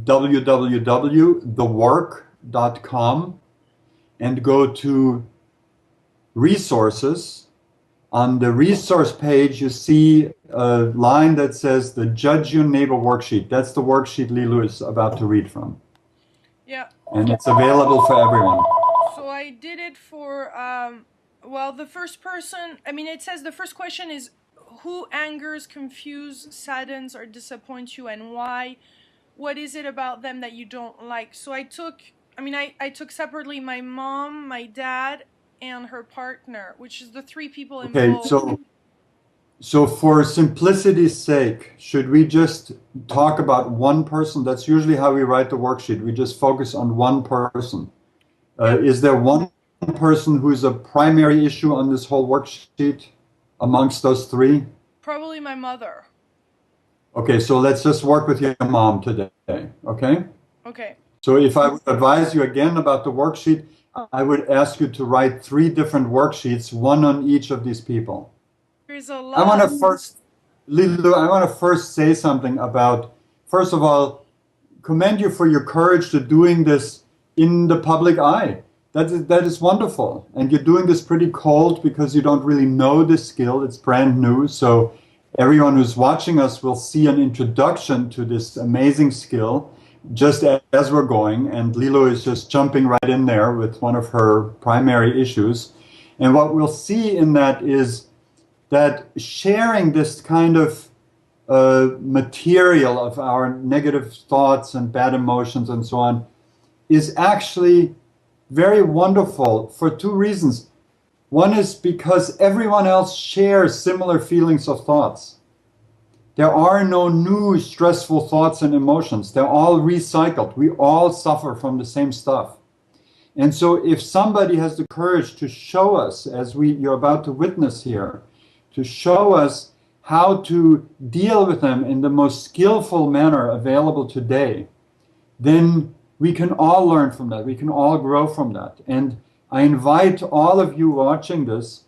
Speaker 2: www.thework.com and go to resources, on the resource page, you see a line that says the Judge Your Neighbor worksheet. That's the worksheet Lilu is about to read from.
Speaker 1: Yeah.
Speaker 2: And it's available for everyone.
Speaker 1: So I did it for, well, the first person, I mean, it says the first question is, who angers, confuses, saddens, or disappoints you, and why? What is it about them that you don't like? So I took, I took separately my mom, my dad, and her partner, which is the three people
Speaker 2: Okay,
Speaker 1: involved.
Speaker 2: so for simplicity's sake, should we just talk about one person? That's usually how we write the worksheet. We just focus on one person. Is there one person who's a primary issue on this whole worksheet amongst those three?
Speaker 1: Probably my mother.
Speaker 2: Okay, so let's just work with your mom today, okay?
Speaker 1: Okay.
Speaker 2: So if I would advise you again about the worksheet, I would ask you to write 3 different worksheets, one on each of these people.
Speaker 1: There's a lot.
Speaker 2: I want to first, Lulu, I want to first say something about, first of all, commend you for your courage to doing this in the public eye. That is wonderful. And you're doing this pretty cold because you don't really know this skill. It's brand new. So everyone who's watching us will see an introduction to this amazing skill just as we're going. And Lilo is just jumping right in there with one of her primary issues. And what we'll see in that is that sharing this kind of material of our negative thoughts and bad emotions and so on is actually very wonderful for 2 reasons. One is because everyone else shares similar feelings of thoughts. There are no new stressful thoughts and emotions. They're all recycled. We all suffer from the same stuff. And so if somebody has the courage to show us, as you're about to witness here, to show us how to deal with them in the most skillful manner available today, then we can all learn from that. We can all grow from that. And I invite all of you watching this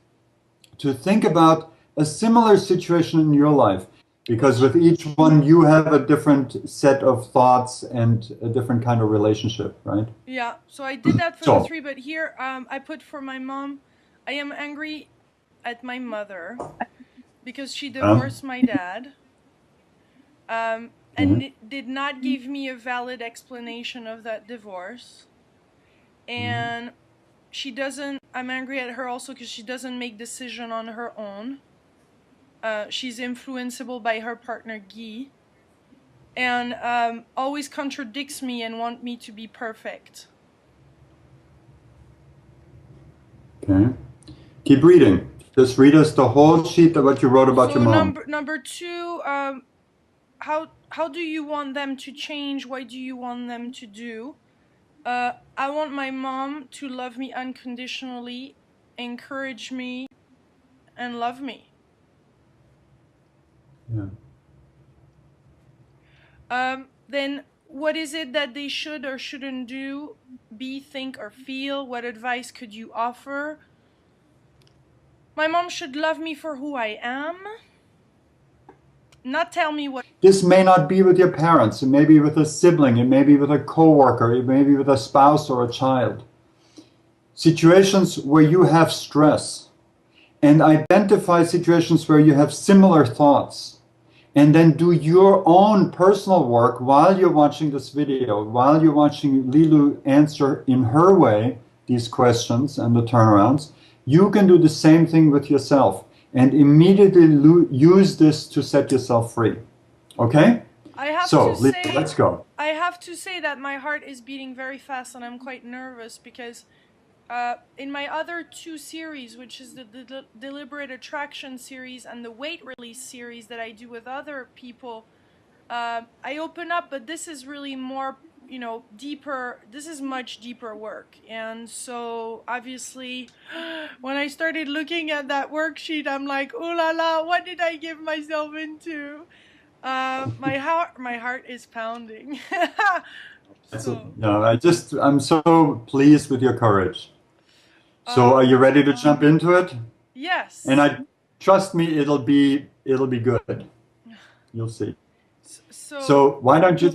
Speaker 2: to think about a similar situation in your life, because with each one you have a different set of thoughts and a different kind of relationship, right?
Speaker 1: Yeah, so I did that for the 3, but here I put for my mom, I am angry at my mother because she divorced my dad and did not give me a valid explanation of that divorce. And I'm angry at her also because she doesn't make decision on her own. She's influenceable by her partner Guy, and always contradicts me and want me to be perfect.
Speaker 2: Okay. Keep reading. Just read us the whole sheet of what you wrote about your mom.
Speaker 1: Number 2, how do you want them to change? What do you want them to do? I want my mom to love me unconditionally, encourage me, and love me.
Speaker 2: Yeah.
Speaker 1: Then what is it that they should or shouldn't do, be, think, or feel? What advice could you offer? My mom should love me for who I am, not tell me what.
Speaker 2: This may not be with your parents. It may be with a sibling. It may be with a coworker. It may be with a spouse or a child. Situations where you have stress, and identify situations where you have similar thoughts, and then do your own personal work while you're watching this video, while you're watching Lilu answer in her way these questions and the turnarounds. You can do the same thing with yourself and immediately use this to set yourself free. Okay? Let's go.
Speaker 1: I have to say that my heart is beating very fast and I'm quite nervous because in my other two series, which is the deliberate attraction series and the weight release series that I do with other people, I open up, but this is really more, deeper. This is much deeper work. And so obviously, when I started looking at that worksheet, I'm like, oh la la, what did I give myself into? My heart is pounding. So,
Speaker 2: No, I'm so pleased with your courage. So are you ready to jump into it?
Speaker 1: yes.
Speaker 2: And trust me, it'll be good. You'll see.
Speaker 1: So
Speaker 2: So why don't you